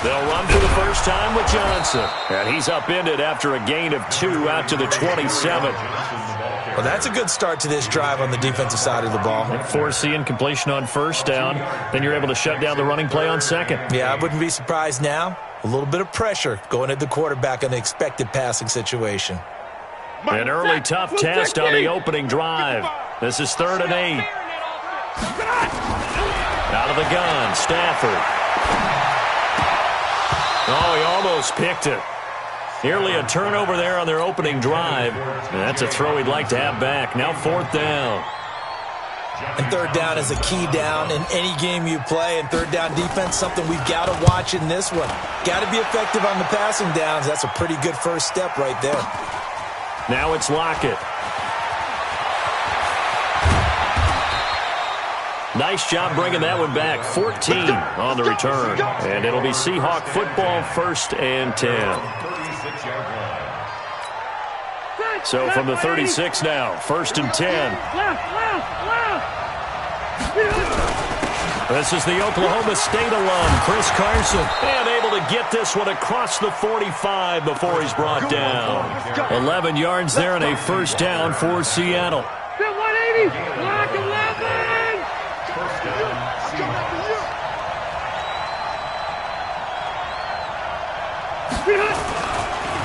They'll run for the first time with Johnson. And he's upended after a gain of 2 out to the 27. Well, that's a good start to this drive on the defensive side of the ball. Forcing completion on first down. Then you're able to shut down the running play on second. Yeah, I wouldn't be surprised now. A little bit of pressure going at the quarterback in an expected passing situation. An early tough test on the opening drive. This is 3rd and 8. Out of the gun, Stafford. Oh, he almost picked it. Nearly a turnover there on their opening drive. And that's a throw he'd like to have back. Now 4th down. And 3rd down is a key down in any game you play. And 3rd down defense, something we've got to watch in this one. Got to be effective on the passing downs. That's a pretty good first step right there. Now it's Lockett. Nice job bringing that one back. 14 on the return. And it'll be Seahawk football, 1st and 10. So from the 36 now, 1st and 10. This is the Oklahoma State alum, Chris Carson. And able to get this one across the 45 before he's brought down. 11 yards there and a first down for Seattle. 180, block 11.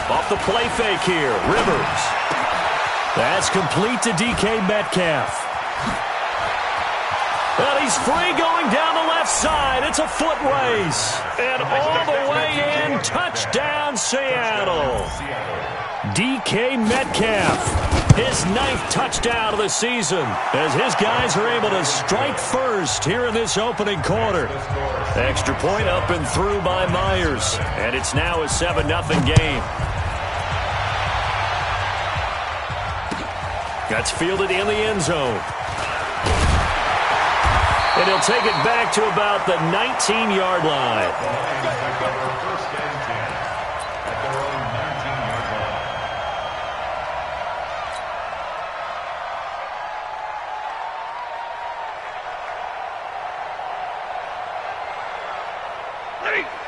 Off the play fake here, Rivers. That's complete to DK Metcalf. And he's free going down the left side. It's a foot race. And all the way in, touchdown Seattle. DK Metcalf, his 9th touchdown of the season, as his guys are able to strike first here in this opening quarter. Extra point up and through by Myers. And it's now a 7-0 game. That's fielded in the end zone. And he'll take it back to about the 19-yard line.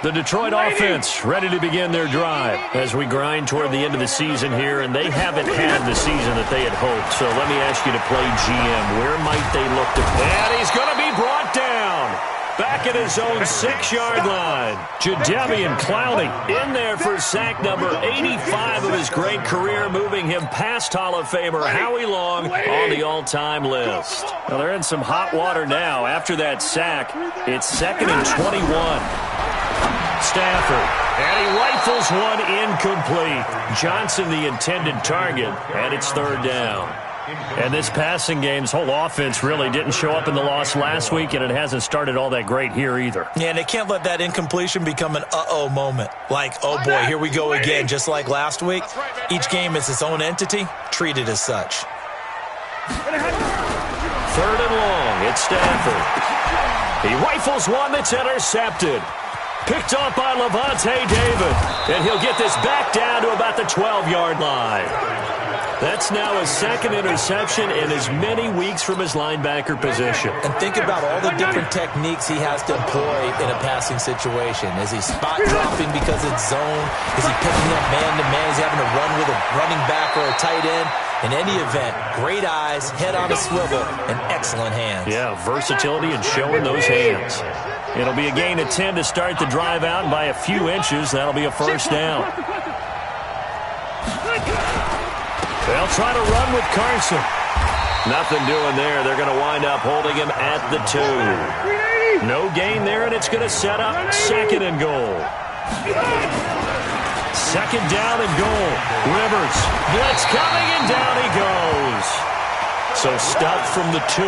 The Detroit offense ready to begin their drive as we grind toward the end of the season here, and they haven't had the season that they had hoped. So let me ask you to play GM. Where might they look to? And he's going to be brought down. Back at his own 6-yard line. Jadeveon Clowney in there for sack number 85 of his great career, moving him past Hall of Famer Howie Long on the all-time list. Well, they're in some hot water now. After that sack, it's 2nd and 21. Stafford, and he rifles one incomplete. Johnson the intended target, and it's 3rd down. And this passing game's whole offense really didn't show up in the loss last week, and it hasn't started all that great here either. Yeah, and they can't let that incompletion become an uh-oh moment. Like, oh boy, here we go again, just like last week. Each game is its own entity, treated as such. 3rd and long, it's Stafford. He rifles one that's intercepted. Picked off by Levante David. And he'll get this back down to about the 12-yard line. That's now his 2nd interception in as many weeks from his linebacker position. And think about all the different techniques he has to employ in a passing situation. Is he spot dropping because it's zone? Is he picking up man-to-man? Is he having to run with a running back or a tight end? In any event, great eyes, head on a swivel, and excellent hands. Yeah, versatility and showing those hands. It'll be a gain of 10 to start the drive out, and by a few inches, that'll be a first down. They'll try to run with Carson. Nothing doing there. They're going to wind up holding him at the 2. No gain there, and it's going to set up 2nd and goal. 2nd down and goal. Rivers, blitz coming, and down he goes. So stop from the 2,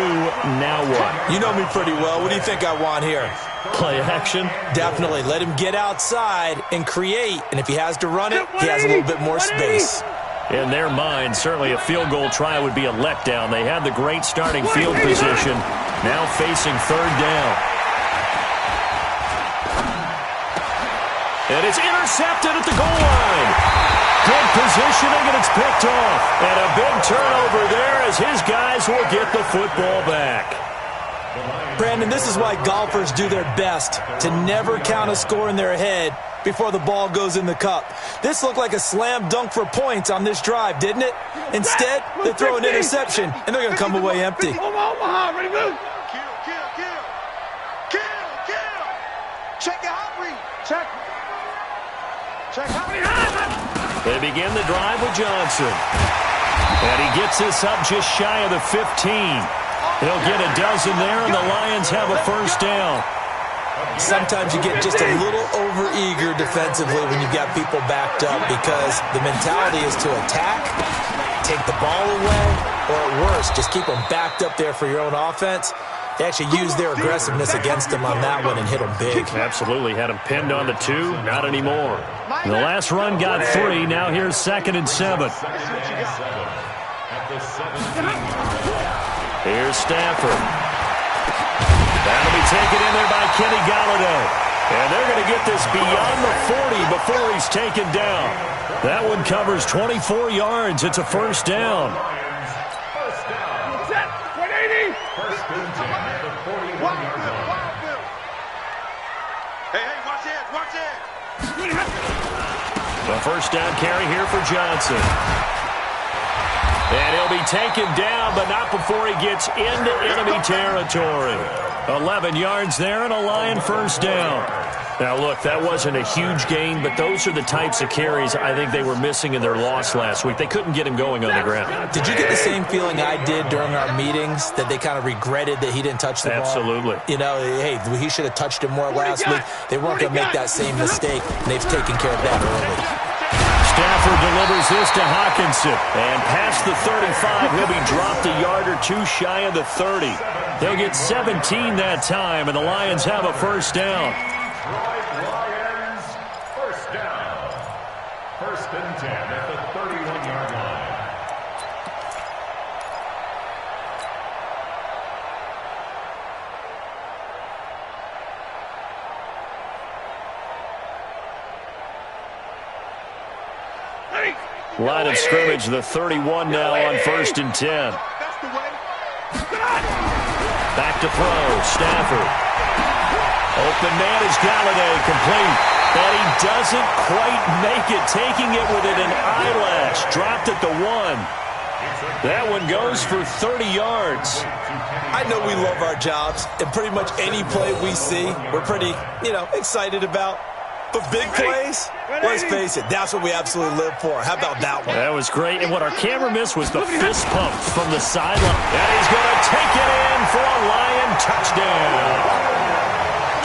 now what? You know me pretty well. What do you think I want here? Play action? Definitely. Let him get outside and create. And if he has to run it, he has a little bit more space. In their mind, certainly a field goal try would be a letdown. They had the great starting field position. Now facing 3rd down. And it's intercepted at the goal line. Good positioning, and it's picked off. And a big turnover there as his guys will get the football back. Brandon, this is why golfers do their best to never count a score in their head before the ball goes in the cup. This looked like a slam dunk for points on this drive, didn't it? Instead, they throw an interception, and they're going to come away empty. Omaha, ready, move. Kill. Check your hot read. Check hot read. They begin the drive with Johnson. And he gets this up just shy of the 15. He'll get a dozen there, and the Lions have a first down. Sometimes you get just a little over-eager defensively when you've got people backed up because the mentality is to attack, take the ball away, or at worst, just keep them backed up there for your own offense. They actually used their aggressiveness against them on that one and hit them big. Absolutely. Had him pinned on the 2. Not anymore. The last run got 3. Now here's 2nd and 7. Here's Stafford. That'll be taken in there by Kenny Golladay. And they're going to get this beyond the 40 before he's taken down. That one covers 24 yards. It's a first down. Set, 180. First and 10 at the 41-yard line. Hey, watch it. The first down carry here for Johnson. And he'll be taken down, but not before he gets into enemy territory. 11 yards there and a Lion first down. Now, look, that wasn't a huge gain, but those are the types of carries I think they were missing in their loss last week. They couldn't get him going on the ground. Did you get the same feeling I did during our meetings, that they kind of regretted that he didn't touch the ball? Absolutely. You know, hey, he should have touched it more last week. They weren't going to make that same mistake, and they've taken care of that early. Stafford delivers this to Hawkinson. And past the 35, he'll be dropped a yard or 2 shy of the 30. They'll get 17 that time, and the Lions have a first down. Lions, first down. First and 10 at the 31-yard line. Line of scrimmage, the 31 now on first and 10. That's the way. Back to throw, Stafford. Open man is Golladay, complete. And he doesn't quite make it, taking it within an eyelash. Dropped at the 1. That one goes for 30 yards. I know we love our jobs, and pretty much any play we see, we're pretty, excited about. But big plays, let's face it, that's what we absolutely live for. How about that one? That was great. And what our camera missed was the fist pump from the sideline. And he's going to take it in for a Lion touchdown.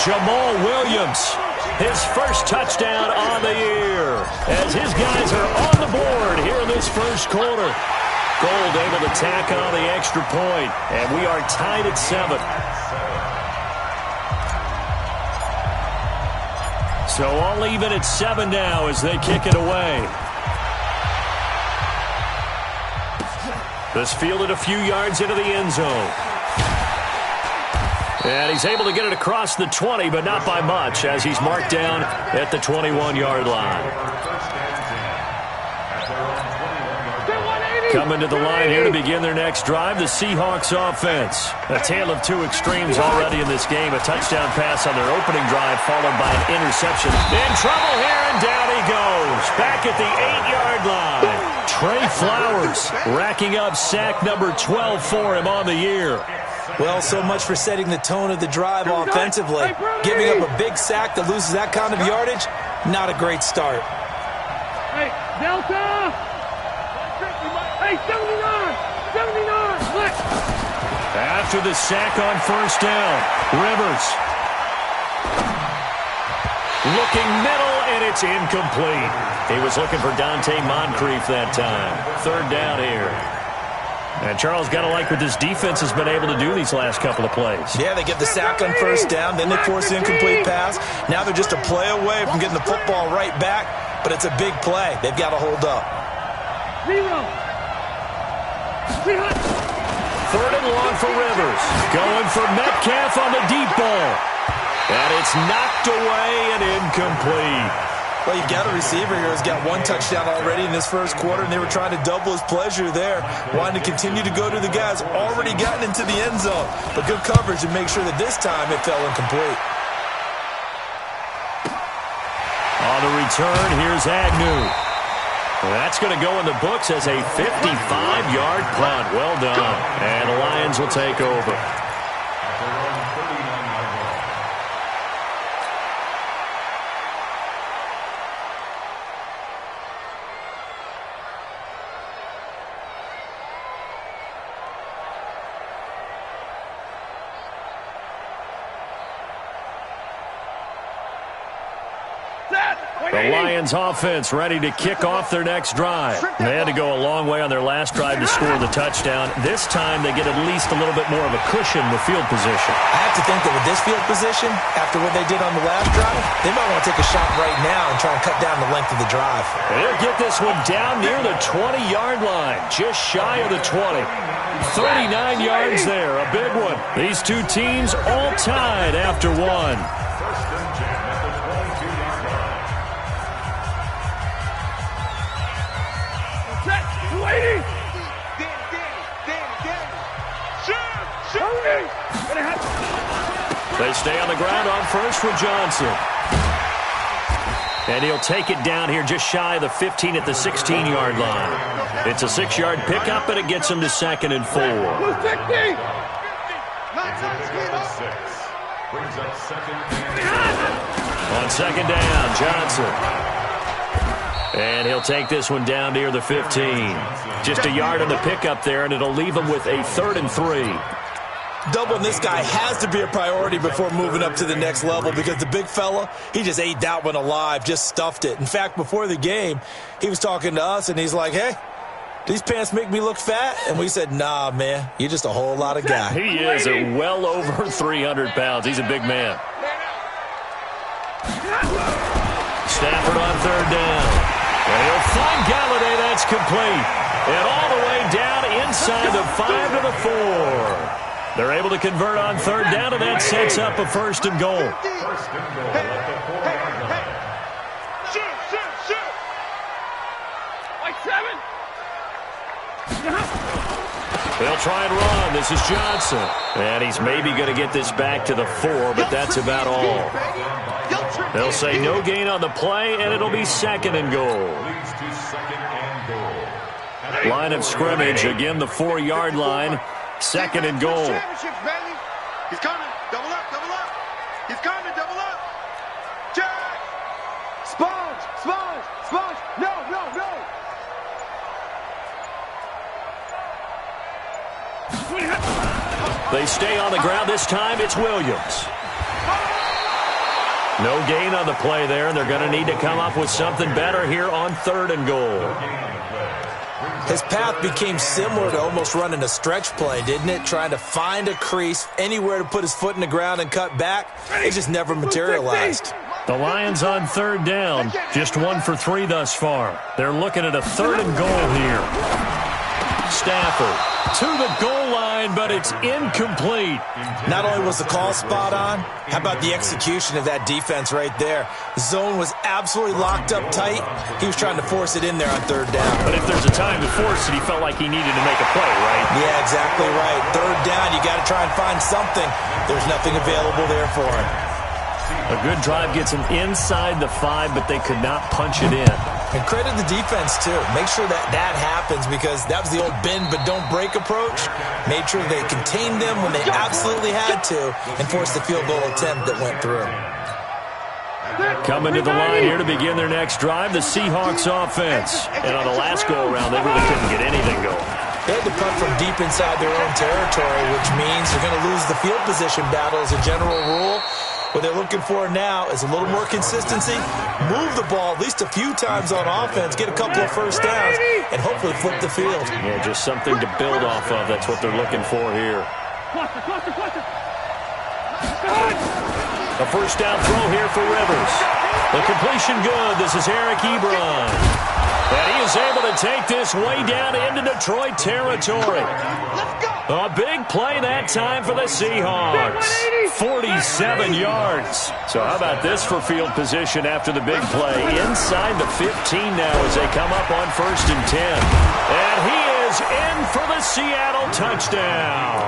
Jamal Williams, his first touchdown on the year. As his guys are on the board here in this first quarter. Gold able to tack on the extra point. And we are tied at 7. So all even at 7 now as they kick it away. This fielded a few yards into the end zone. And he's able to get it across the 20, but not by much, as he's marked down at the 21-yard line. Coming to the line here to begin their next drive, the Seahawks offense. A tale of 2 extremes already in this game. A touchdown pass on their opening drive, followed by an interception. In trouble here, and down he goes. Back at the 8-yard line. Trey Flowers racking up sack number 12 for him on the year. Well, so much for setting the tone of the drive offensively. Giving up a big sack that loses that kind of yardage, not a great start. Hey, Delta! Hey, 79! 79! Look! After the sack on first down, Rivers. Looking middle, and it's incomplete. He was looking for Dante Moncrief that time. 3rd down here. And Charles, got to like what this defense has been able to do these last couple of plays. Yeah, they get the sack on first down, then they force the incomplete pass. Now they're just a play away from getting the football right back, but it's a big play. They've got to hold up. 0. 3rd and long for Rivers. Going for Metcalf on the deep ball. And it's knocked away and incomplete. Well, you've got a receiver here who's got one touchdown already in this first quarter, and they were trying to double his pleasure there, wanting to continue to go to the guys already gotten into the end zone. But good coverage to make sure that this time it fell incomplete. On the return, here's Agnew. That's going to go in the books as a 55-yard punt. Well done. And the Lions will take over. The Lions offense ready to kick off their next drive. They had to go a long way on their last drive to score the touchdown. This time they get at least a little bit more of a cushion with field position. I have to think that with this field position, after what they did on the last drive, they might want to take a shot right now and try and cut down the length of the drive. They'll get this one down near the 20-yard line, just shy of the 20. 39 yards there, a big one. These two teams all tied after one. They stay on the ground on first for Johnson. And he'll take it down here just shy of the 15 at the 16-yard line. It's a 6-yard pickup, and it gets him to 2nd and 4. On 2nd down, Johnson. And he'll take this one down near the 15. Just a yard on the pickup there, and it'll leave him with a 3rd and 3. Doubling this guy has to be a priority before moving up to the next level, because the big fella, he just ate that one alive, just stuffed it. In fact, before the game, he was talking to us, and he's like, hey, these pants make me look fat? And we said, nah, man, you're just a whole lot of guy. He is well over 300 pounds. He's a big man. Stafford on 3rd down. And he'll find Galladay. That's complete. And all the way down inside the 5 to the 4. They're able to convert on 3rd down, and that sets up a 1st and goal. They'll try and run. This is Johnson. And he's maybe going to get this back to the 4, but that's about all. They'll say no gain on the play, and it'll be 2nd and goal. Line of scrimmage, again the 4-yard line. 2nd and goal. He's coming. Double up, double up. He's coming, double up. Jack! Sponge, sponge, sponge. No, no, no. They stay on the ground. This time it's Williams. No gain on the play there, and they're going to need to come up with something better here on 3rd and goal. His path became similar to almost running a stretch play, didn't it? Trying to find a crease, anywhere to put his foot in the ground and cut back. It just never materialized. The Lions on 3rd down, just 1 for 3 thus far. They're looking at a 3rd and goal here. Stafford to the goal line, but it's incomplete. Not only was the call spot on, how about the execution of that defense right there? The zone was absolutely locked up tight. He was trying to force it in there on 3rd down. But if there's a time to force it, he felt like he needed to make a play, right? Yeah, exactly right. 3rd down, you got to try and find something. There's nothing available there for him. A good drive gets him inside the 5, but they could not punch it in. And credit the defense, too. Make sure that happens, because that was the old bend but don't break approach. Made sure they contained them when they absolutely had to and forced the field goal attempt that went through. Coming to the line here to begin their next drive, the Seahawks offense. And on the last go-around, they really couldn't get anything going. They had to punt from deep inside their own territory, which means they're going to lose the field position battle as a general rule. What they're looking for now is a little more consistency, move the ball at least a few times on offense, get a couple of first downs, and hopefully flip the field. Yeah, just something to build off of. That's what they're looking for here. A first down throw here for Rivers. The completion good. This is Eric Ebron. And he is able to take this way down into Detroit territory. Let's go. A big play that time for the Seahawks. 47 yards. So how about this for field position after the big play? Inside the 15 now as they come up on 1st and 10. And he is in for the Seattle touchdown.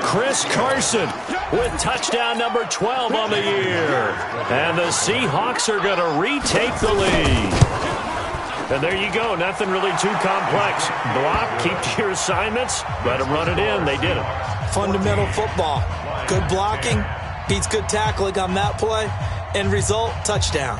Chris Carson with touchdown number 12 on the year. And the Seahawks are going to retake the lead. And there you go. Nothing really too complex. Block, keep to your assignments, let them run it in. They did it. Fundamental football. Good blocking beats good tackling on that play. End result, touchdown.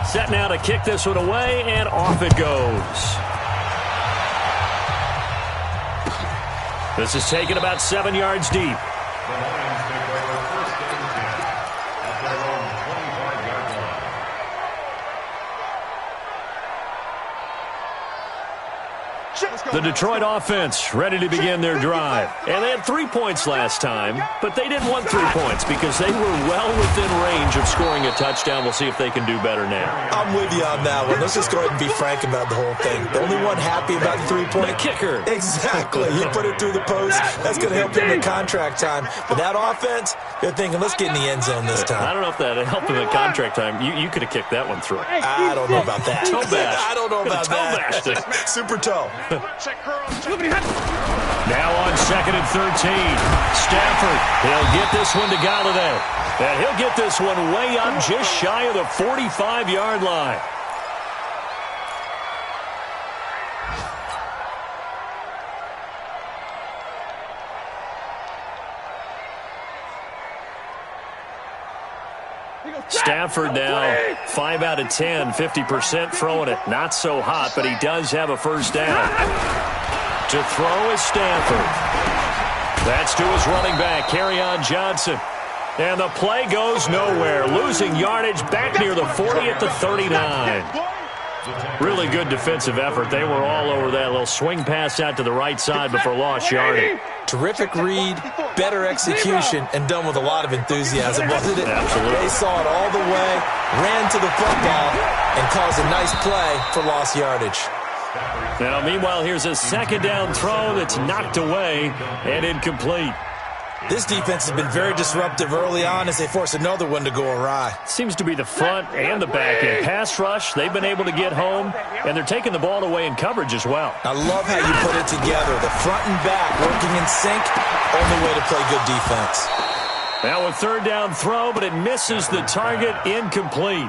Set now to kick this one away, and off it goes. This is taken about 7 yards deep. The Detroit offense ready to begin their drive. And they had 3 points last time, but they didn't want 3 points because they were well within range of scoring a touchdown. We'll see if they can do better now. I'm with you on that one. Let's just go ahead and be frank about the whole thing. The only one happy about the 3-point. The kicker. Exactly. He put it through the post. That's going to help him in contract time. But that offense, they're thinking, let's get in the end zone this time. I don't know if that helped him in contract time. You could have kicked that one through. I don't know about that. Toe bash. I don't know about that. Super toe. Now on 2nd and 13. Stafford, he'll get this one to Galladay. And he'll get this one way up just shy of the 45-yard line. Stafford now 5 out of 10, 50% throwing it. Not so hot, but he does have a first down. To throw is Stafford. That's to his running back, Kerryon Johnson. And the play goes nowhere. Losing yardage back near the 40 at the 39. Really good defensive effort. They were all over that little swing pass out to the right side before lost yardage. Terrific read, better execution, and done with a lot of enthusiasm, wasn't it? Absolutely. They saw it all the way, ran to the football, and caused a nice play for lost yardage. Now, meanwhile, here's a 2nd down throw that's knocked away and incomplete. This defense has been very disruptive early on as they force another one to go awry. Seems to be the front and the back end. Pass rush, they've been able to get home, and they're taking the ball away in coverage as well. I love how you put it together. The front and back working in sync, only way to play good defense. Now a 3rd down throw, but it misses the target, incomplete.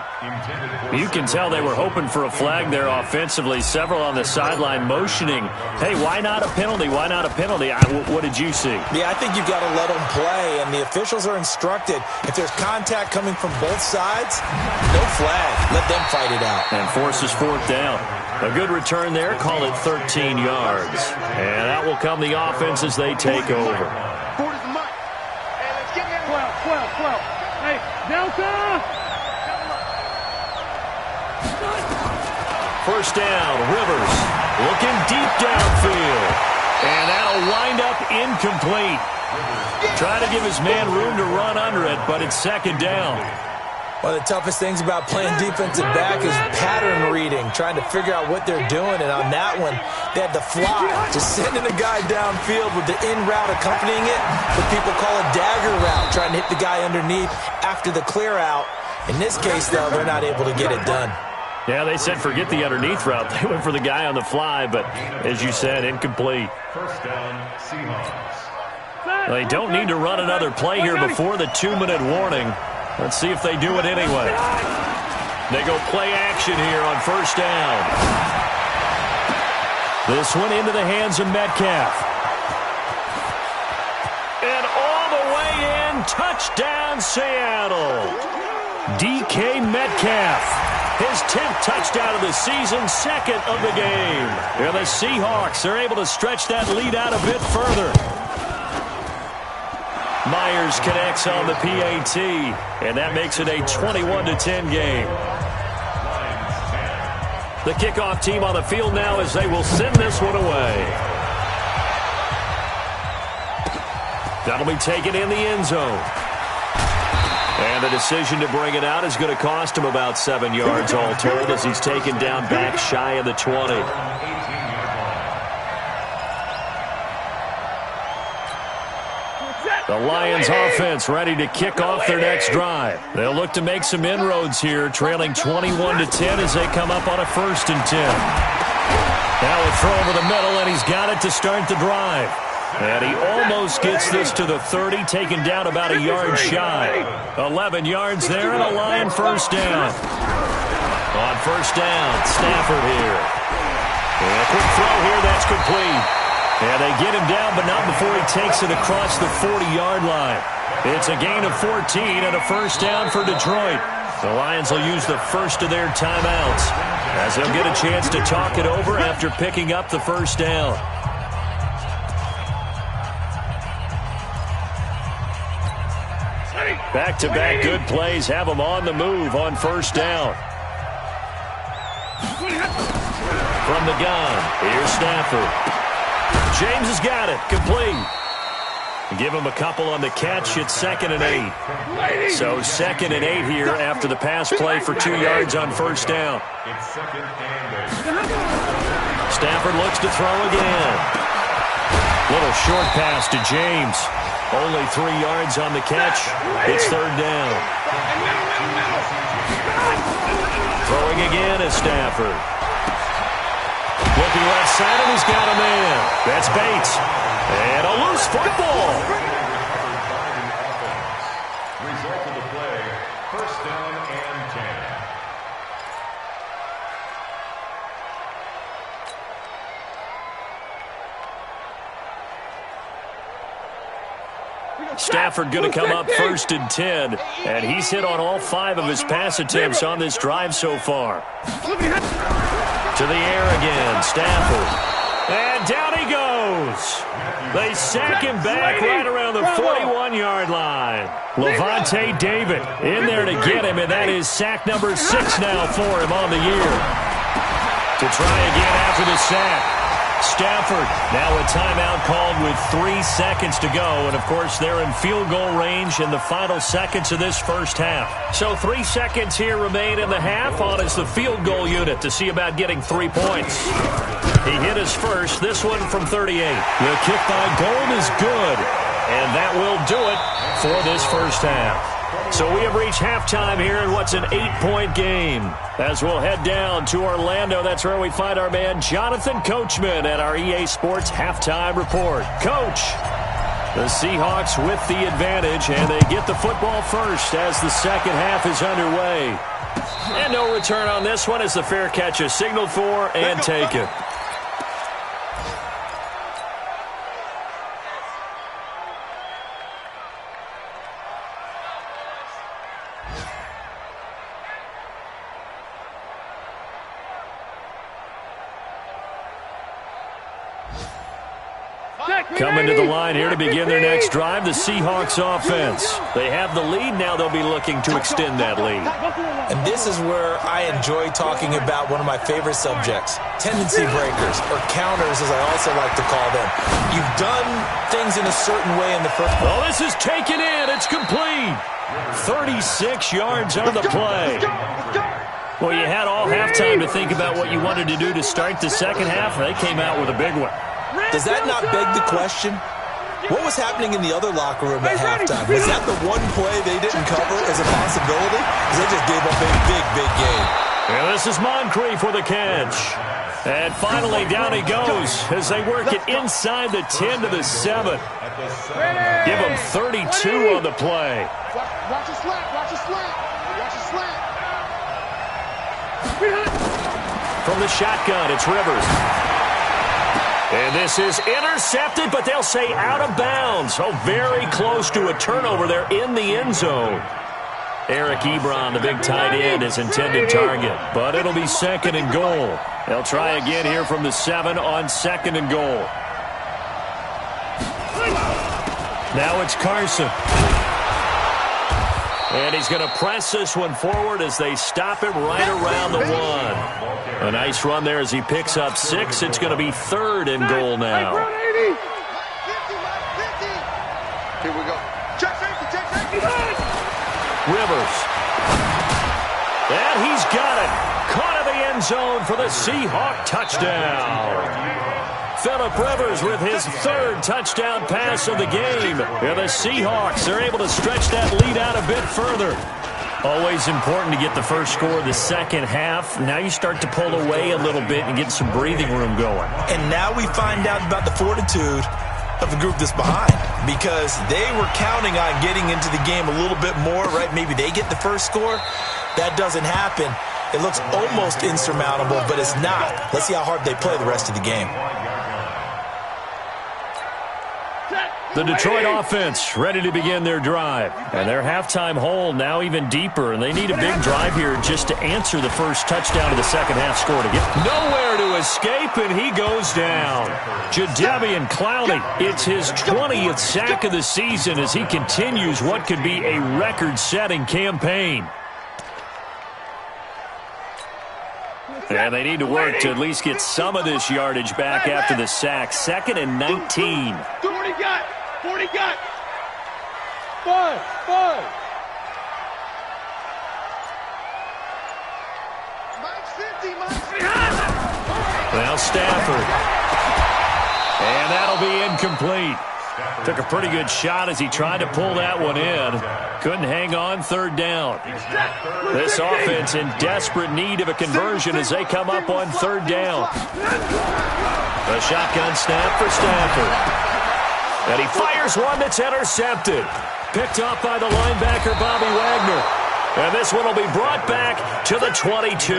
You can tell they were hoping for a flag there offensively. Several on the sideline motioning, hey, why not a penalty? Why not a penalty? What did you see? Yeah, I think you've got to let them play, and the officials are instructed. If there's contact coming from both sides, no flag. Let them fight it out. And forces 4th down. A good return there, call it 13 yards. And that will come the offense as they take over. 12. Hey, Delta! First down, Rivers looking deep downfield. And that'll wind up incomplete. Trying to give his man room to run under it, but it's 2nd down. One of the toughest things about playing defensive back is pattern reading, trying to figure out what they're doing. And on that one, they had to fly, just sending a guy downfield with the in route accompanying it. What people call a dagger route, trying to hit the guy underneath after the clear out. In this case, though, they're not able to get it done. Yeah, they said forget the underneath route. They went for the guy on the fly, but as you said, incomplete. First down, Seahawks. They don't need to run another play here before the 2-minute warning. Let's see if they do it anyway. They go play action here on 1st down. This one into the hands of Metcalf. And all the way in, touchdown Seattle. DK Metcalf, his 10th touchdown of the season, 2nd of the game. And the Seahawks are able to stretch that lead out a bit further. Myers connects on the PAT, and that makes it a 21-10 game. The kickoff team on the field now as they will send this one away. That'll be taken in the end zone. And the decision to bring it out is going to cost him about 7 yards all told as he's taken down back shy of the 20. The Lions offense ready to kick off their next drive. They'll look to make some inroads here, trailing 21-10 as they come up on a 1st and 10. Now a throw over the middle, and he's got it to start the drive. And he almost gets this to the 30, taken down about a yard shy. 11 yards there, and a Lion 1st down. On 1st down, Stafford here. And a quick throw here, that's complete. And they get him down, but not before he takes it across the 40-yard line. It's a gain of 14 and a 1st down for Detroit. The Lions will use the first of their timeouts as they'll get a chance to talk it over after picking up the 1st down. Back-to-back good plays have them on the move on 1st down. From the gun, here's Stafford. James has got it. Complete. Give him a couple on the catch. It's 2nd and 8. So 2nd and 8 here after the pass play for 2 yards on 1st down. Stafford looks to throw again. Little short pass to James. Only 3 yards on the catch. It's 3rd down. Throwing again is Stafford. Looking left side, and he's got a man. That's Bates. And a loose football. Result of the play, 1st down and 10. Stafford going to come up 1st and 10, and he's hit on all 5 of his pass attempts on this drive so far. To the air again, Stafford. And down he goes. They sack him back right around the 41-yard line. Levante David in there to get him, and that is sack number 6 now for him on the year. To try again after the sack. Stafford, now a timeout called with 3 seconds to go. And, of course, they're in field goal range in the final seconds of this 1st half. So 3 seconds here remain in the half on as the field goal unit to see about getting 3 points. He hit his first, this one from 38. The kick by Gold is good, and that will do it for this 1st half. So we have reached halftime here in what's an 8-point game. As we'll head down to Orlando, that's where we find our man Jonathan Coachman at our EA Sports Halftime Report. Coach, the Seahawks with the advantage, and they get the football first as the 2nd half is underway. And no return on this one as the fair catch is signaled for and taken. Coming to the line here to begin their next drive, the Seahawks offense. They have the lead. Now they'll be looking to extend that lead. And this is where I enjoy talking about one of my favorite subjects, tendency breakers, or counters as I also like to call them. You've done things in a certain way in the first. Oh, this is taken in. It's complete. 36 yards on the play. Well, you had all halftime to think about what you wanted to do to start the 2nd half. They came out with a big one. Does that not beg the question? What was happening in the other locker room at halftime? Was that the one play they didn't cover as a possibility? Because they just gave up a big game. And this is Moncrief for the catch. And finally, down he goes as they work it inside the 10 to the 7. Give him 32 on the play. Watch a slant, watch a slant, watch a slant. From the shotgun, it's Rivers. And this is intercepted, but they'll say out of bounds. Oh, very close to a turnover there in the end zone. Eric Ebron, the big tight end, is intended target, but it'll be 2nd and goal. They'll try again here from the 7 on 2nd and goal. Now it's Carson. And he's going to press this one forward as they stop him right around the 1. A nice run there as he picks up 6. It's going to be 3rd and goal now. And he's got it. Caught in the end zone for the Seahawk touchdown. Phillip Rivers with his third touchdown pass of the game. And the Seahawks are able to stretch that lead out a bit further. Always important to get the first score of the second half. Now you start to pull away a little bit and get some breathing room going. And now we find out about the fortitude of the group that's behind, because they were counting on getting into the game a little bit more, right? Maybe they get the first score. That doesn't happen. It looks almost insurmountable, but it's not. Let's see how hard they play the rest of the game. The Detroit offense ready to begin their drive. And their halftime hole now even deeper, and they need a big drive here just to answer the first touchdown of the second half score to get nowhere to escape, and he goes down. Jadeveon Clowney, it's his 20th sack of the season as he continues what could be a record-setting campaign. And they need to work to at least get some of this yardage back after the sack. 2nd and 19. 40 got. 40 got. 5. Now Stafford. And that'll be incomplete. Took a pretty good shot as he tried to pull that one in. Couldn't hang on, third down. This offense in desperate need of a conversion as they come up on third down. A shotgun snap for Stafford. And he fires one that's intercepted. Picked off by the linebacker, Bobby Wagner. And this one will be brought back to the 22.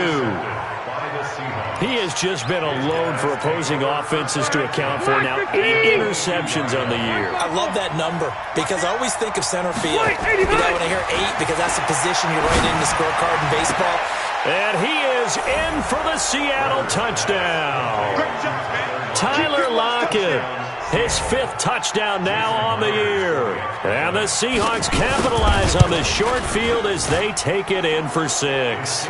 He has just been a load for opposing offenses to account for now. 8 interceptions on the year. I love that number because I always think of center field. You know, when I hear 8, because that's the position you write in the scorecard in baseball. And he is in for the Seattle touchdown. Tyler Lockett, his 5th touchdown now on the year. And the Seahawks capitalize on the short field as they take it in for 6.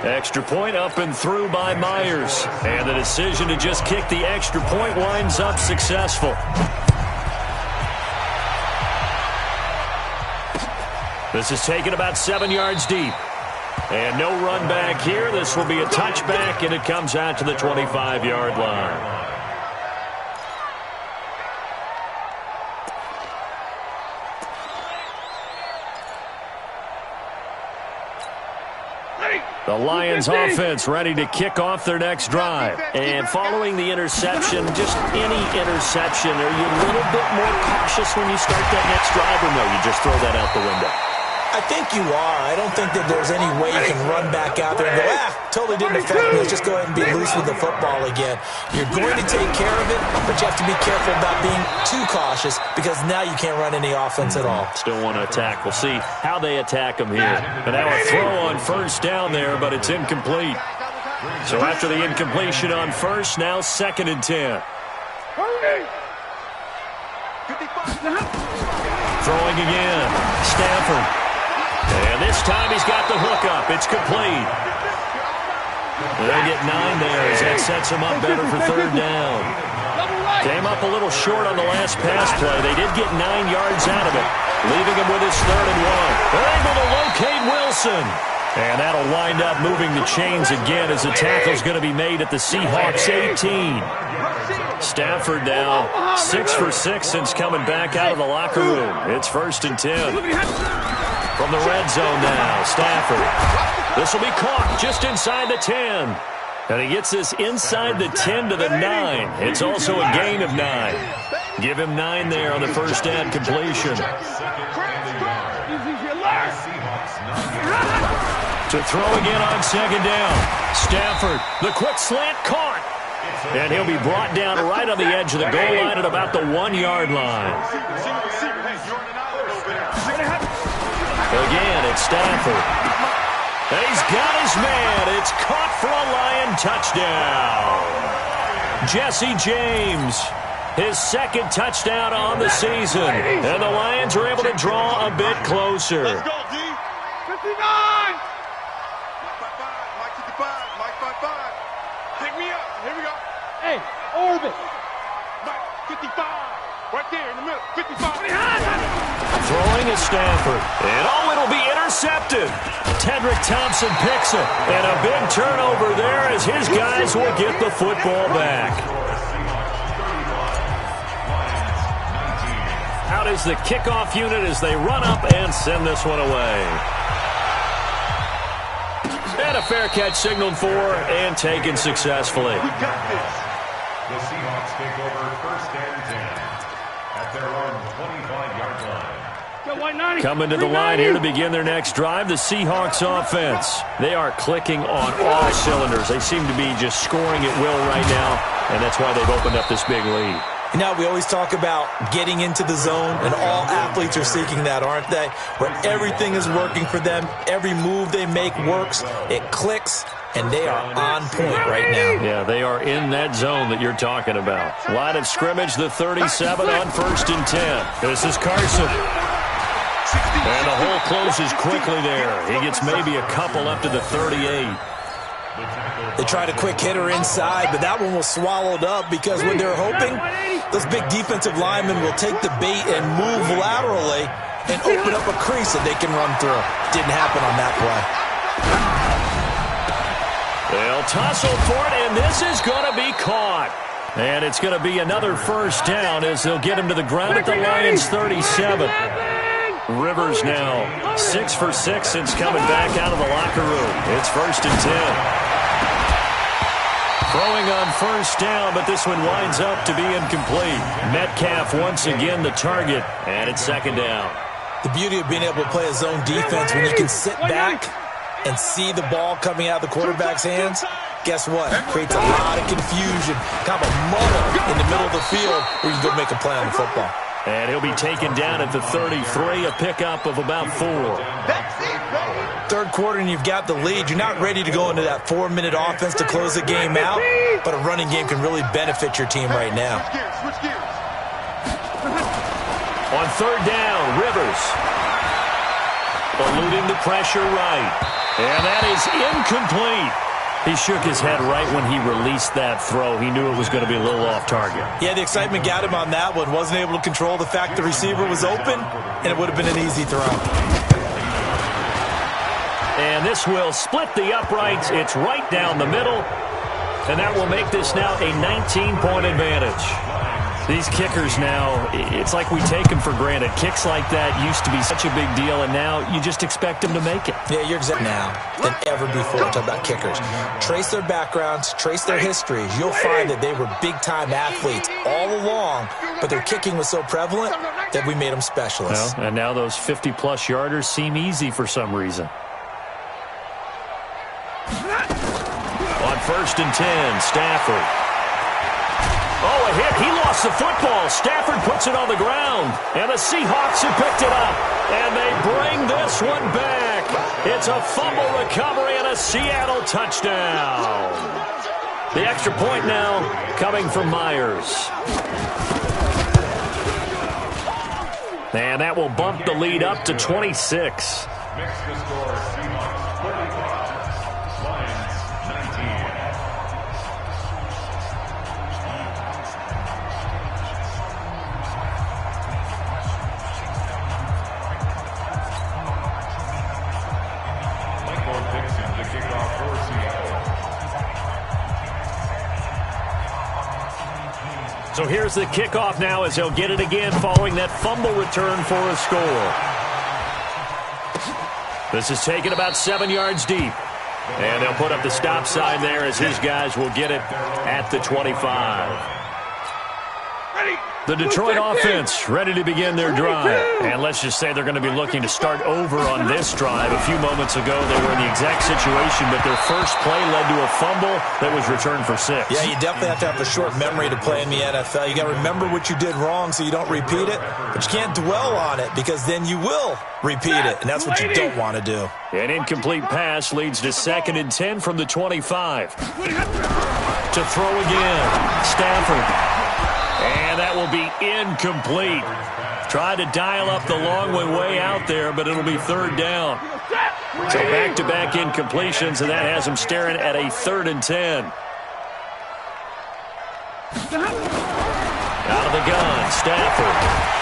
Extra point up and through by Myers. And the decision to just kick the extra point winds up successful. This is taken about 7 yards deep. And no run back here. This will be a touchback, and it comes out to the 25-yard line. The Lions offense ready to kick off their next drive. And following the interception, just any interception, are you a little bit more cautious when you start that next drive, or no, you just throw that out the window? I think you are. I don't think that there's any way you can run back out there and go, totally didn't affect me. Let's just go ahead and be loose with the football again. You're going to take care of it, but you have to be careful about being too cautious because now you can't run any offense at all. Still want to attack. We'll see how they attack them here. And now a throw on first down there, but it's incomplete. So after the incompletion on first, now 2nd and 10. Throwing again. Stafford. And this time he's got the hook up. It's complete. They'll get 9 there as that sets him up better for third down. Came up a little short on the last pass play. They did get 9 yards out of it, leaving him with his 3rd and 1. They're able to locate Wilson. And that'll wind up moving the chains again as the tackle's going to be made at the Seahawks 18. Stafford now 6 for 6 since coming back out of the locker room. It's 1st and 10. From the red zone now, Stafford. This will be caught just inside the 10. And he gets this inside the 10 to the 9. It's also a gain of 9. Give him 9 there on the first down completion. To throw again on 2nd down. Stafford, the quick slant caught. And he'll be brought down right on the edge of the goal line at about the 1-yard line. Again, it's Stafford. And he's got his man. It's caught for a Lion touchdown. Jesse James, his 2nd touchdown on the season. And the Lions are able to draw a bit closer. Let's go, D. 59. Mike 55. Mike 55. Pick me up. Here we go. Hey, orbit. Mike 55. Right there in the middle. 55. Throwing is Stafford. And it'll be intercepted. Tedrick Thompson picks it. And a big turnover there as his guys will get the football back. Out is the kickoff unit as they run up and send this one away. And a fair catch signaled for and taken successfully. We got this. The Seahawks take over 1st and 10 at their own 25-yard line. Coming to the line here to begin their next drive, the Seahawks offense. They are clicking on all cylinders. They seem to be just scoring at will right now, and that's why they've opened up this big lead. You know, we always talk about getting into the zone, and all athletes are seeking that, aren't they? Where everything is working for them, every move they make works, it clicks, and they are on point right now. Yeah, they are in that zone that you're talking about. Line of scrimmage, the 37 on 1st and 10. This is Carson. And the hole closes quickly there. He gets maybe a couple up to the 38. They tried a quick hitter inside, but that one was swallowed up because when they're hoping, those big defensive linemen will take the bait and move laterally and open up a crease that they can run through. Didn't happen on that play. They'll tussle for it, and this is going to be caught. And it's going to be another first down as they'll get him to the ground at the Lions' 37. Rivers now 6 for 6 since coming back out of the locker room. It's 1st and 10. Throwing on first down, but this one winds up to be incomplete. Metcalf once again the target, and it's 2nd down. The beauty of being able to play a zone defense when you can sit back and see the ball coming out of the quarterback's hands, guess what? It creates a lot of confusion, kind of a muddle in the middle of the field where you can go make a play on the football. And he'll be taken down at the 33, a pickup of about 4. Third quarter and you've got the lead. You're not ready to go into that 4-minute offense to close the game out, but a running game can really benefit your team right now. Switch gears. On 3rd down, Rivers. Eluding the pressure right. And that is incomplete. He shook his head right when he released that throw. He knew it was going to be a little off target. Yeah, the excitement got him on that one. Wasn't able to control the fact the receiver was open, and it would have been an easy throw. And this will split the uprights. It's right down the middle. And that will make this now a 19-point advantage. These kickers now, it's like we take them for granted. Kicks like that used to be such a big deal, and now you just expect them to make it. Yeah, you're exactly now than ever before. Talk about kickers. Trace their backgrounds, trace their histories. You'll find that they were big-time athletes all along, but their kicking was so prevalent that we made them specialists. Well, and now those 50-plus yarders seem easy for some reason. On 1st and 10, Stafford. Oh, a hit. He lost the football. Stafford puts it on the ground. And the Seahawks have picked it up. And they bring this one back. It's a fumble recovery and a Seattle touchdown. The extra point now coming from Myers. And that will bump the lead up to 26. Makes the score Seahawks 45, Lions 19. So here's the kickoff now as he'll get it again following that fumble return for a score. This is taken about 7 yards deep. And they'll put up the stop sign there as his guys will get it at the 25. The Detroit offense ready to begin their drive. And let's just say they're going to be looking to start over on this drive. A few moments ago, they were in the exact situation, but their first play led to a fumble that was returned for 6. Yeah, you definitely have to have a short memory to play in the NFL. You got to remember what you did wrong so you don't repeat it, but you can't dwell on it because then you will repeat it, and that's what you don't want to do. An incomplete pass leads to 2nd and 10 from the 25. To throw again, Stafford. And that will be incomplete. Tried to dial up the long way out there, but it'll be 3rd down. So back-to-back incompletions, and that has him staring at a 3rd and 10. Out of the gun, Stafford.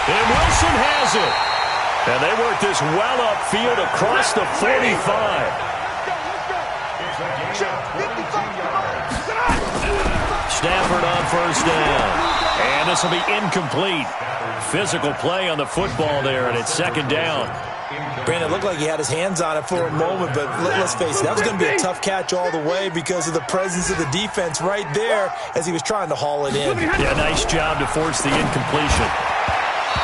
And Wilson has it. And they work this well upfield across the 45. Stafford on first down. And this will be incomplete. Physical play on the football there, and it's second down. Brandon, it looked like he had his hands on it for a moment, but let's face it, that was going to be a tough catch all the way because of the presence of the defense right there as he was trying to haul it in. Yeah, nice job to force the incompletion.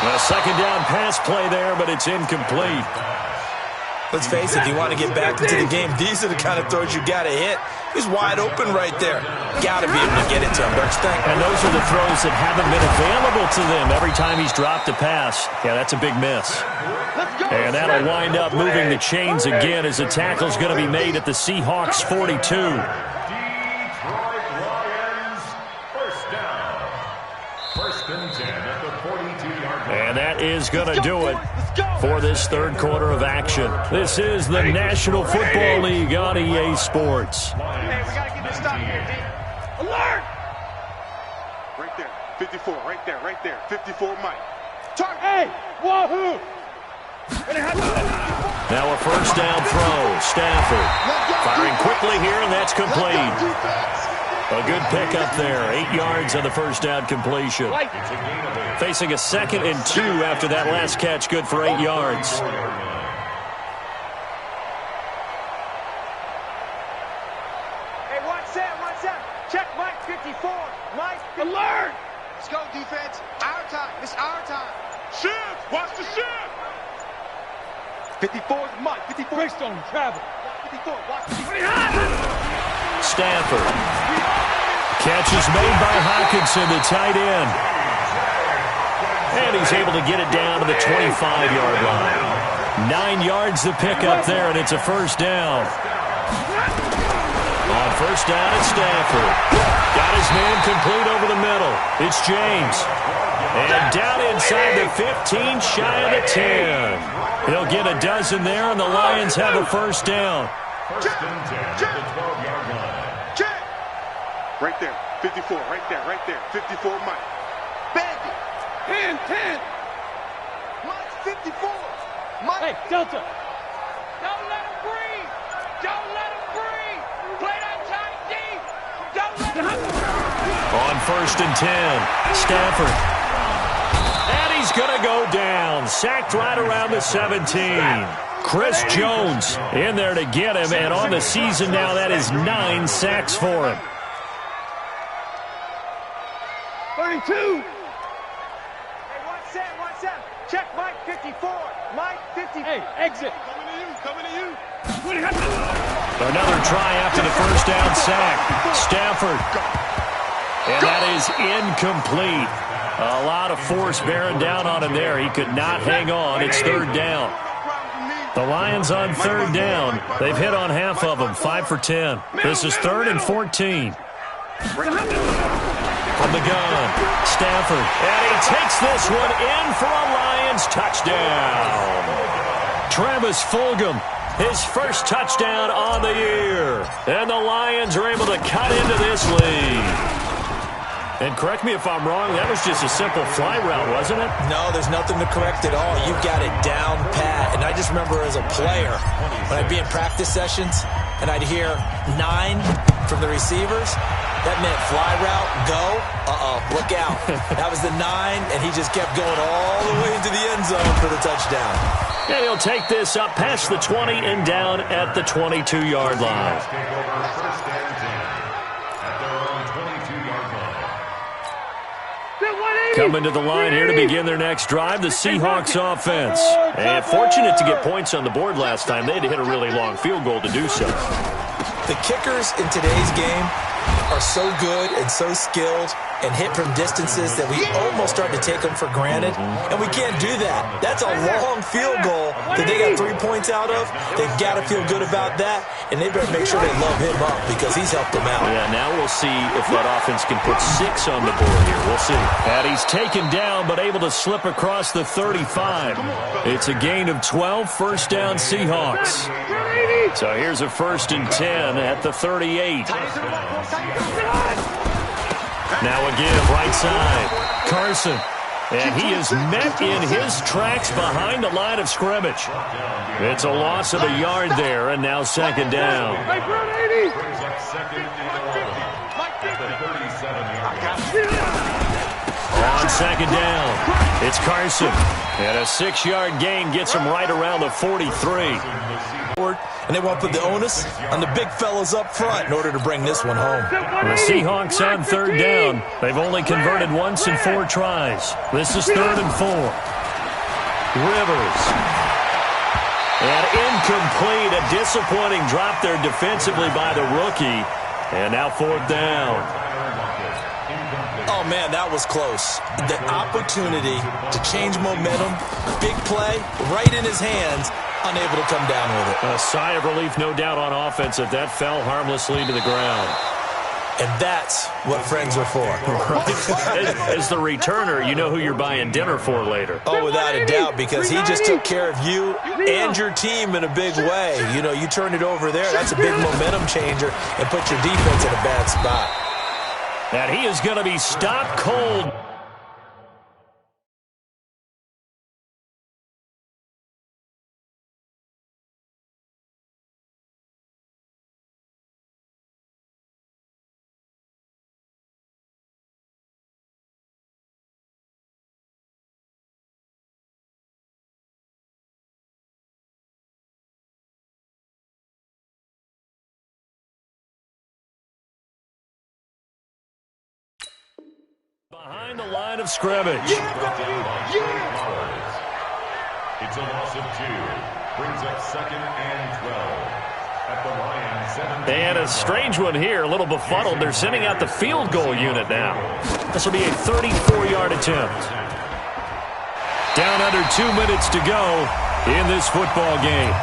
Well, second down pass play there, but it's incomplete. Let's face it, if you want to get back into the game, these are the kind of throws you got to hit. He's wide open right there. Got to be able to get it to him, don't you think? And those are the throws that haven't been available to them every time he's dropped a pass. Yeah, that's a big miss. And that'll wind up moving the chains again as the tackle's going to be made at the Seahawks 42. Detroit Lions, first down. First and 10 at the 42-yard line. And that is going to do it for this third quarter of action. This is the National Football League on EA Sports. Hey, we got to get this stop here, D. Alert! Right there. 54. Right there. Right there. 54 Mike. Target. Hey! Wahoo! Now a first down throw. Stafford firing quickly here, and that's complete. A good pickup there. 8 yards on the first down completion. Facing a 2nd and 2 after that last catch. Good for 8 yards. Hey, watch that. Watch that. Check Mike 54. Mike 54. Alert! Let's go, defense. Our time. It's our time. Shift. Watch the shift. 54 is Mike. 54. Greystone, travel. 54. Watch 54. Stafford. Catch is made by Hockenson, the tight end. And he's able to get it down to the 25-yard line. 9 yards to pick up there, and it's a first down. On first down, it's Stafford. Got his man complete over the middle. It's James. And down inside the 15, shy of the 10. He'll get a dozen there, and the Lions have a first down. First and 10 at the 12-yard line. Check. Right there. 54. Right there. Right there. 54 Mike. Bandit. 10. Mike's 54. Mike. Hey, Delta. Don't let him breathe. Don't let him breathe. Play that tight deep. Don't let him On first and 10, Stafford. And he's going to go down. Sacked right around the 17. Chris Jones in there to get him. And on the season now, that is 9 sacks for him. 32. Hey, watch that. Check Mike 54. Mike 54. Hey, exit. Coming to you. Another try after the first down sack. Stafford. And that is incomplete. A lot of force bearing down on him there. He could not hang on. It's third down. The Lions on third down. They've hit on half of them, 5 for 10. This is 3rd and 14. From the gun, Stafford. And he takes this one in for a Lions touchdown. Travis Fulgham, his first touchdown on the year. And the Lions are able to cut into this lead. And correct me if I'm wrong, that was just a simple fly route, wasn't it? No, there's nothing to correct at all. You've got it down pat. And I just remember as a player, when I'd be in practice sessions and I'd hear 9 from the receivers, that meant fly route, go, look out. That was the 9, and he just kept going all the way into the end zone for the touchdown. And he'll take this up past the 20 and down at the 22-yard line. Take over first and 10 at their own 22-yard line. Coming to the line here to begin their next drive, the Seahawks offense. And fortunate to get points on the board last time. They had to hit a really long field goal to do so. The kickers in today's game are so good and so skilled and hit from distances that we almost start to take them for granted, and we can't do that. That's a long field goal that they got 3 points out of. They've got to feel good about that, and they better make sure they love him up because he's helped them out. Yeah, now we'll see if that offense can put 6 on the board here. We'll see. And he's taken down but able to slip across the 35. It's a gain of 12, first down Seahawks. So here's a first and 10 at the 38. Now again, right side. Carson. And he is met in his tracks behind the line of scrimmage. It's a loss of a yard there, and now second down. Brings up second and 11 at the 37-yard line. On second down, it's Carson. And a 6-yard gain gets him right around the 43. And they want to put the onus on the big fellas up front in order to bring this one home. The Seahawks on third down. They've only converted once in 4 tries. This is 3rd and 4. Rivers. And incomplete. A disappointing drop there defensively by the rookie. And now 4th down. Oh, man, that was close. The opportunity to change momentum, big play, right in his hands, unable to come down with it. A sigh of relief, no doubt, on offense that that fell harmlessly to the ground. And that's what friends are for. Right? As the returner, you know who you're buying dinner for later. Oh, without a doubt, because he just took care of you and your team in a big way. You know, you turn it over there, that's a big momentum changer, and put your defense in a bad spot. And he is going to be stopped cold. Behind the line of scrimmage. It's a loss of 2. Brings up second and 12 at the Lions 7. And a strange one here, a little befuddled. They're sending out the field goal unit now. This will be a 34-yard attempt. Down under 2 minutes to go in this football game.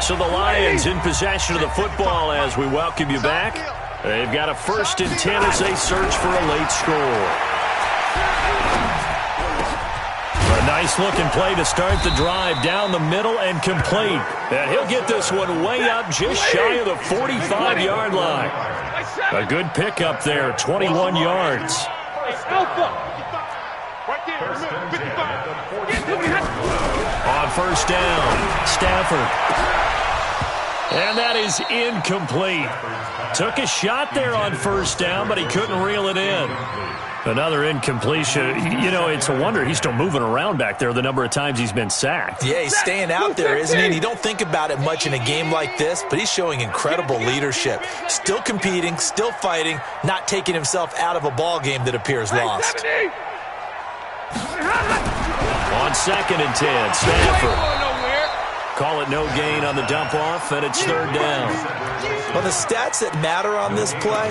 So the Lions in possession of the football as we welcome you back. They've got a 1st and 10 as they search for a late score. A nice-looking play to start the drive down the middle and complete. And he'll get this one way up just shy of the 45-yard line. A good pickup there, 21 yards. On 1st down, Stafford. And that is incomplete. Took a shot there on 1st down, but he couldn't reel it in. Another incompletion. You know, it's a wonder he's still moving around back there the number of times he's been sacked. Yeah, he's staying out there, isn't he? And you don't think about it much in a game like this, but he's showing incredible leadership. Still competing, still fighting, not taking himself out of a ball game that appears lost. On 2nd and 10, Stafford. Call it no gain on the dump off, and it's 3rd down. Well, the stats that matter on this play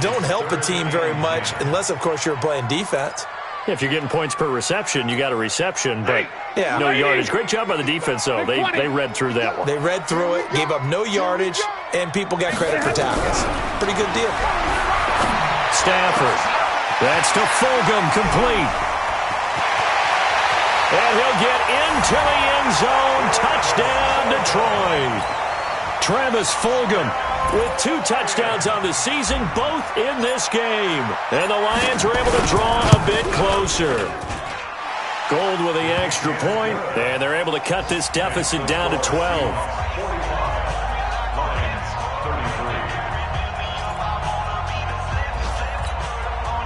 don't help a team very much unless, of course, you're playing defense. If you're getting points per reception, you got a reception, but no yardage. Great job by the defense, though. They read through that one. They read through it, gave up no yardage, and people got credit for tackles. Pretty good deal. Stafford. That's to Fulgham, complete. And he'll get into the end zone. Touchdown, Detroit. Travis Fulgham with 2 touchdowns on the season, both in this game. And the Lions are able to draw a bit closer. Gold with the extra point, and they're able to cut this deficit down to 12.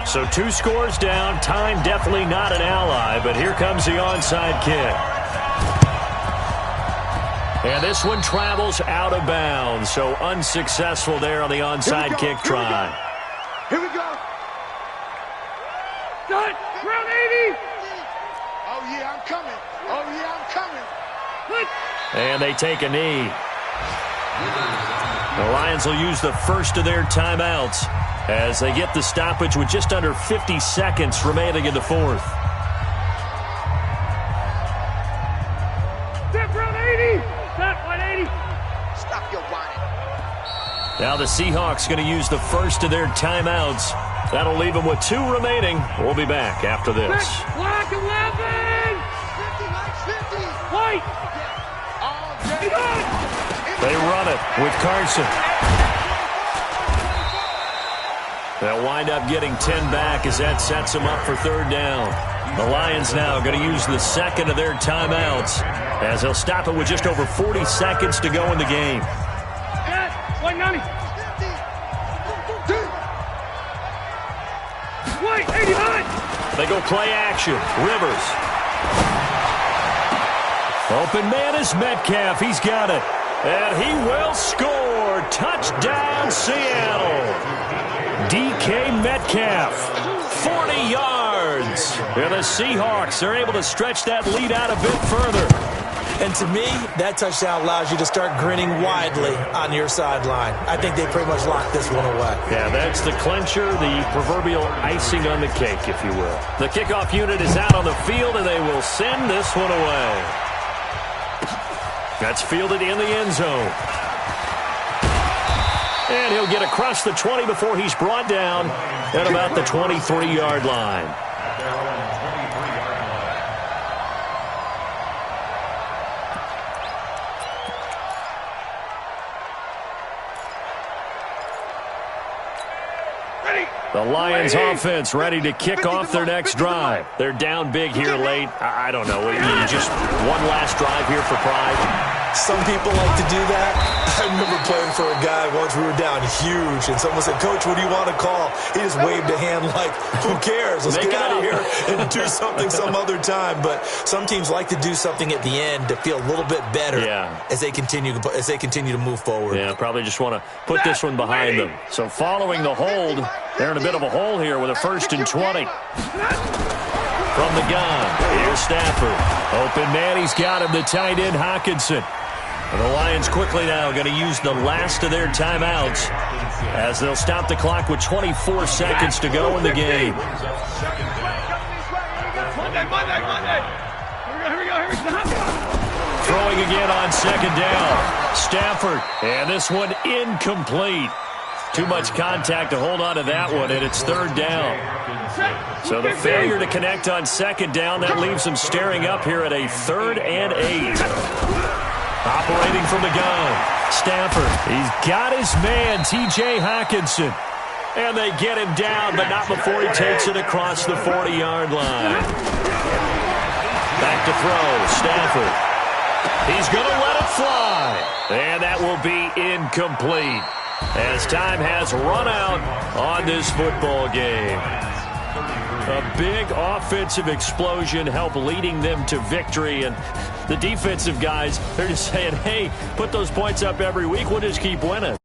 So 2 scores down. Time definitely not an ally, but here comes the onside kick. And this one travels out of bounds, so unsuccessful there on the onside kick try. Here we go. Cut. Round 80. Oh, yeah, I'm coming. Oh, yeah, I'm coming. And they take a knee. The Lions will use the first of their timeouts as they get the stoppage with just under 50 seconds remaining in the 4th. Step round 80. Step 180. Stop your whining. Now the Seahawks going to use the first of their timeouts. That'll leave them with 2 remaining. We'll be back after this. Black 11. 50 likes 50. White. All day. They run it with Carson. They'll wind up getting 10 back as that sets them up for third down. The Lions now going to use the second of their timeouts as they'll stop it with just over 40 seconds to go in the game. Wait, 90. Wait, 89. They go play action. Rivers. Open man is Metcalf. He's got it. And he will score. Touchdown, Seattle. DK Metcalf. 40 yards. And the Seahawks are able to stretch that lead out a bit further. And to me, that touchdown allows you to start grinning widely on your sideline. I think they pretty much locked this one away. Yeah, that's the clincher, the proverbial icing on the cake, if you will. The kickoff unit is out on the field, and they will send this one away. That's fielded in the end zone. And he'll get across the 20 before he's brought down at about the 23-yard line. The Lions offense ready to kick off their next drive. They're down big here late. I don't know. Just one last drive here for pride. Some people like to do that. I remember playing for a guy once. We were down huge, and someone said, "Coach, what do you want to call?" He just waved a hand like, "Who cares? Let's get out of here and do something some other time." But some teams like to do something at the end to feel a little bit better as they continue to move forward. Yeah, probably just want to put this one behind them. So following the hold, they're in a bit of a hole here with a 1st and 20. From the gun, here's Stafford. Open man, he's got him, the tight end Hawkinson. And the Lions quickly now going to use the last of their timeouts as they'll stop the clock with 24 seconds to go in the game. Throwing again on second down. Stafford, and this one incomplete. Too much contact to hold on to that one, and it's third down. So the failure to connect on second down, that leaves them staring up here at a 3rd and 8. Operating from the gun, Stafford. He's got his man, T.J. Hawkinson. And they get him down, but not before he takes it across the 40-yard line. Back to throw, Stafford. He's going to let it fly. And that will be incomplete as time has run out on this football game. A big offensive explosion helped leading them to victory, and the defensive guys, they're just saying, hey, put those points up every week, we'll just keep winning.